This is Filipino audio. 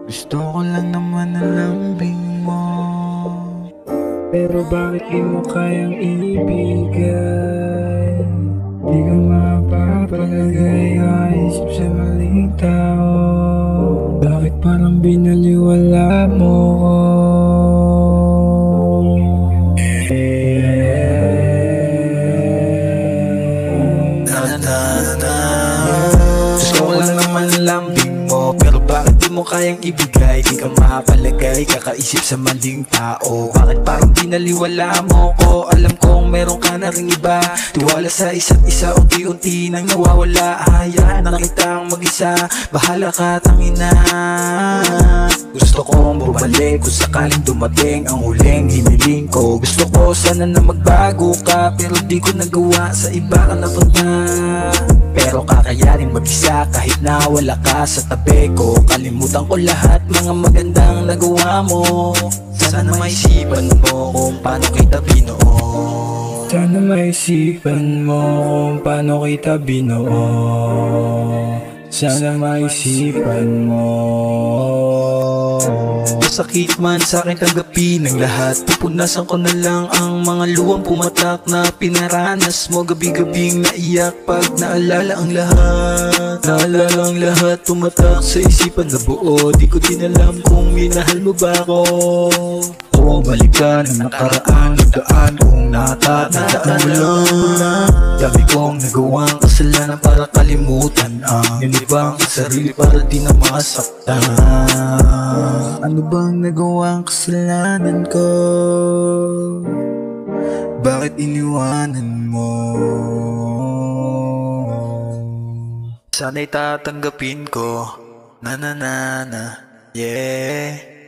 Gusto ko lang naman ang lambing mo, pero bakit di mo kayang ibigay? Di ka mapapalagay ang isip sa maling tao. Bakit parang binaliwala mo ko? Gusto ko lang naman ang lambing mo, pero bakit di mo kayang ibigay? Di ka mapalagay, kakaisip sa maling tao. Bakit parang binaliwala mo ko? Alam kong meron ka na ring iba. Tiwala sa isa't isa, unti-unti nang nawawala. Hayaan na kitang mag-isa, bahala ka tangina. Gusto kong bumalik kung sakaling dumating ang huling hiniling ko. Gusto ko sana na magbago ka, pero di ko nagawa, sa iba ka napunta. Pero kakayanin mag-isa kahit na wala ka sa tabi ko. Kalimutan ko lahat mga magandang nagawa mo. Sana maisipan mo kung paano kita binuo. Sana maisipan mo kung paano kita binuo. Sana maisipan mo. Masakit man sa'kin tanggapin ang lahat. Pupunasan ko na lang ang mga luwang pumatak na pinaranas mo. Gabi-gabing naiyak pag naalala ang lahat. Naalala ang lahat, tumatak sa isipan na buo. Di ko din alam kung minahal mo ba ako. O balikan ang nakaraan, nagdaan kung natatandaan mo lang. Dami kong nagawang kasalanan para kalimutan ang inibang sarili para di na masaktan. Ano bang nagawang kasalanan ko? Bakit iniwanan mo? Sana'y tatanggapin ko, na, yeah.